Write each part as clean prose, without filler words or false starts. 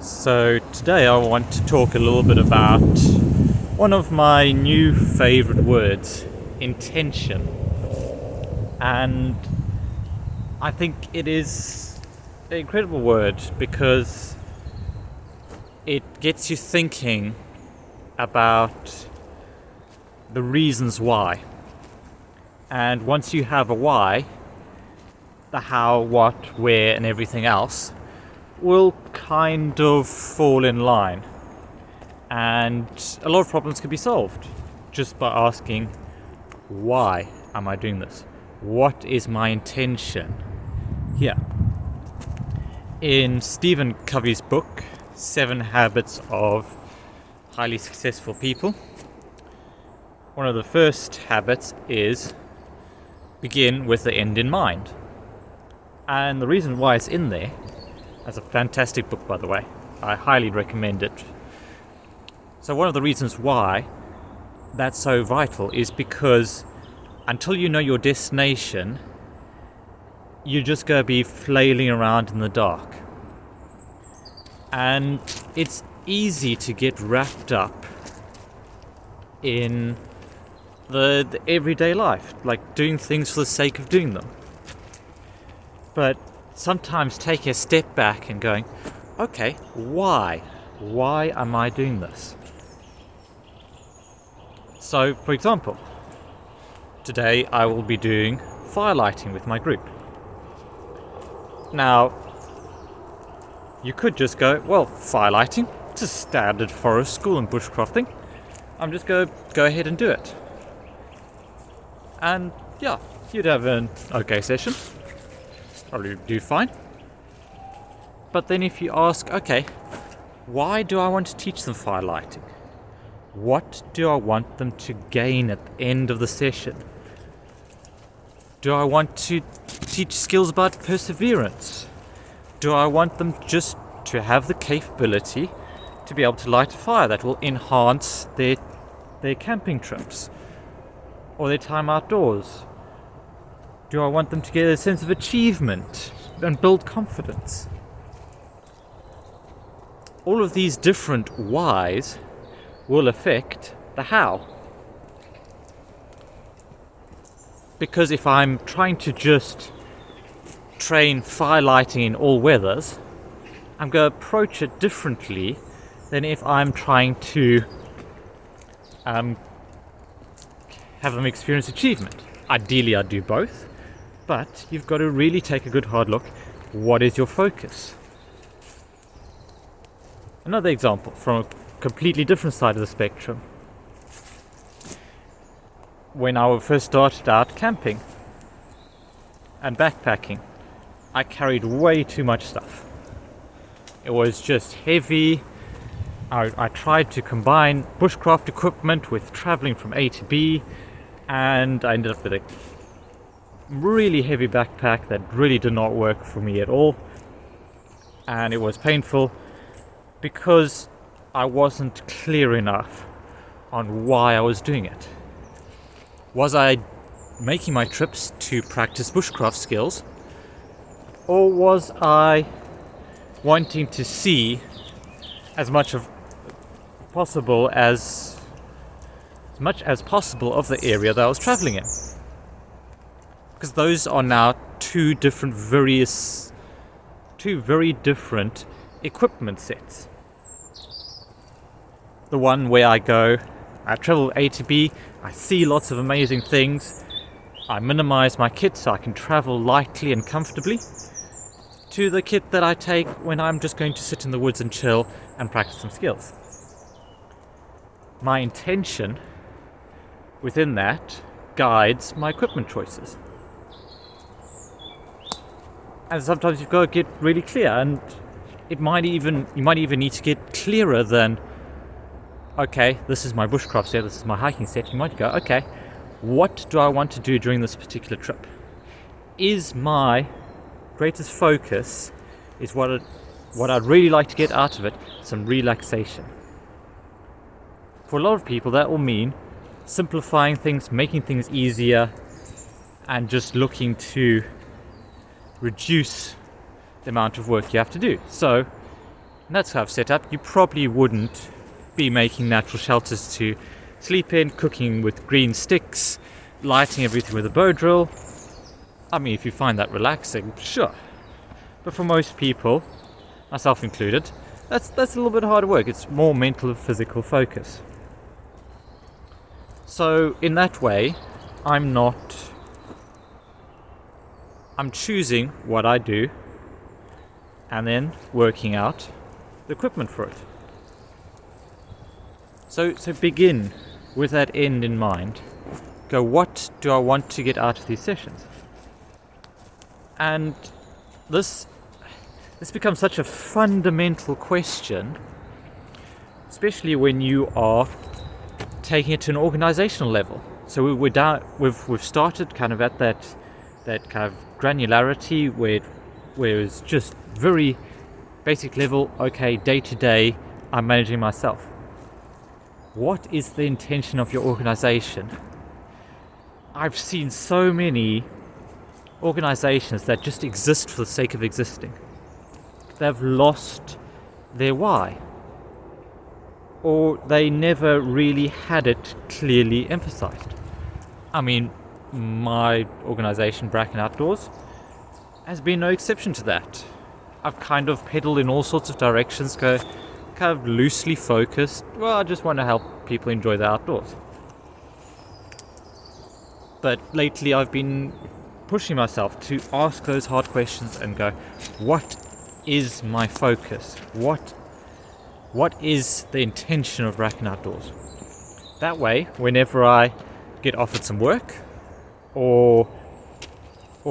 So today I want to talk a little bit about one of my new favorite words, intention. And I think it is an incredible word because it gets you thinking about the reasons why. And once you have a why, the how, what, where, and everything else will kind of fall in line. And a lot of problems can be solved just by asking, why am I doing this? What is my intention here? In Stephen Covey's book, 7 Habits of Highly Successful People, one of the first habits is begin with the end in mind. And the reason why it's in there, that's a fantastic book, by the way. I highly recommend it. So one of the reasons why that's so vital is because until you know your destination, you're just going to be flailing around in the dark. And it's easy to get wrapped up in the everyday life, like doing things for the sake of doing them. But sometimes take a step back and going, okay, why? Why am I doing this? So, for example, today I will be doing firelighting with my group. Now, you could just go, well, firelighting, it's a standard forest school and bushcraft thing. I'm just going to go ahead and do it. And yeah, you'd have an okay session. Probably do fine. But then if you ask, okay, why do I want to teach them firelighting? What do I want them to gain at the end of the session? Do I want to teach skills about perseverance? Do I want them just to have the capability to be able to light a fire that will enhance their camping trips or their time outdoors? Do I want them to get a sense of achievement and build confidence? All of these different whys will affect the how. Because if I'm trying to just train firelighting in all weathers, I'm going to approach it differently than if I'm trying to have them experience achievement. Ideally, I'd do both. But you've got to really take a good hard look. What is your focus? Another example from a completely different side of the spectrum. When I first started out camping and backpacking, I carried way too much stuff. It was just heavy. I tried to combine bushcraft equipment with traveling from A to B, and I ended up with a really heavy backpack that really did not work for me at all, and it was painful because I wasn't clear enough on why I was doing it. Was I making my trips to practice bushcraft skills, or was I wanting to see as much as possible of the area that I was traveling in? Because those are now two very different equipment sets. The one where I travel A to B, I see lots of amazing things, I minimize my kit so I can travel lightly and comfortably, to the kit that I take when I'm just going to sit in the woods and chill and practice some skills. My intention within that guides my equipment choices. And sometimes you've got to get really clear, and you might even need to get clearer than, okay, this is my bushcraft set, this is my hiking set. You might go, okay, what do I want to do during this particular trip? Is my greatest focus, is what I'd really like to get out of it, some relaxation. For a lot of people, that will mean simplifying things, making things easier, and just looking to reduce the amount of work you have to do. So And that's how I've set up. You probably wouldn't be making natural shelters to sleep in, cooking with green sticks, lighting everything with a bow drill. I mean, if you find that relaxing, sure. But for most people, myself included, that's a little bit harder work. It's more mental and physical focus. So in that way, I'm choosing what I do and then working out the equipment for it. So begin with that end in mind. Go, what do I want to get out of these sessions? And this becomes such a fundamental question, especially when you are taking it to an organizational level. So we've started kind of at that kind of granularity where it's just very basic level. Okay, day to day, I'm managing myself. What is the intention of your organization? I've seen so many organizations that just exist for the sake of existing. They've lost their why, or they never really had it clearly emphasized. I mean, my organization, Bracken Outdoors, has been no exception to that. I've kind of pedaled in all sorts of directions, kind of loosely focused. Well, I just want to help people enjoy the outdoors. But lately I've been pushing myself to ask those hard questions and go, what is my focus? What is the intention of Bracken Outdoors? That way, whenever I get offered some work or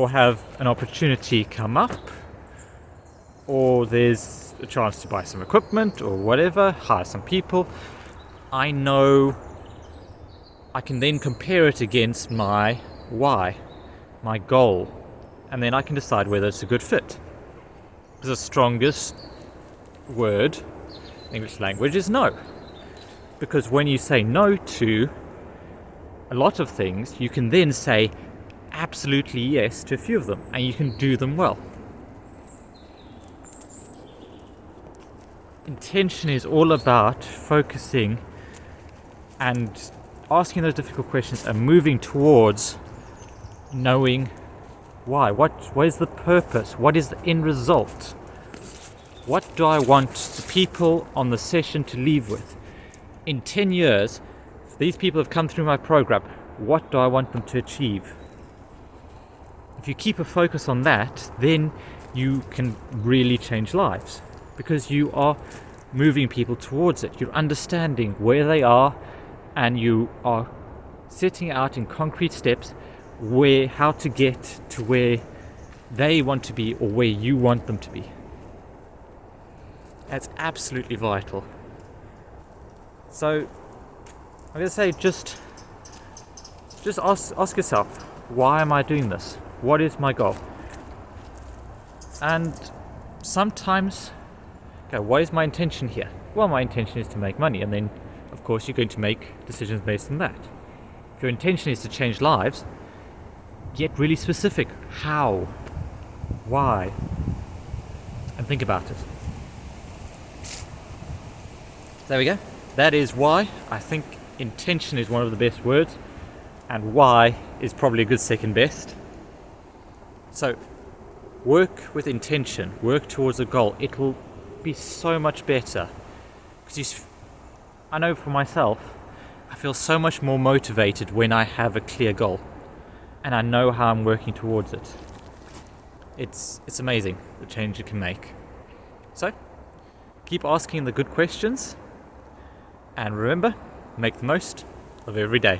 have an opportunity come up, or there's a chance to buy some equipment or whatever, hire some people, I know I can then compare it against my why, my goal, and then I can decide whether it's a good fit. The strongest word in English language is no. Because when you say no to a lot of things, you can then say absolutely yes to a few of them, and you can do them well. Intention is all about focusing and asking those difficult questions and moving towards knowing why. What is the purpose? What is the end result? What do I want the people on the session to leave with? In 10 years, if these people have come through my program, what do I want them to achieve? If you keep a focus on that, then you can really change lives, because you are moving people towards it. You're understanding where they are, and you are setting out in concrete steps how to get to where they want to be or where you want them to be. That's absolutely vital. So I'm going to say just ask yourself, why am I doing this? What is my goal? And sometimes, okay, what is my intention here? Well, my intention is to make money, and then of course you're going to make decisions based on that. If your intention is to change lives, get really specific. How? Why? And think about it. There we go. That is why. I think intention is one of the best words, and why is probably a good second best. So work with intention, work towards a goal. It will be so much better, because I know for myself, I feel so much more motivated when I have a clear goal and I know how I'm working towards it. It's amazing the change it can make. So keep asking the good questions, and remember, make the most of every day.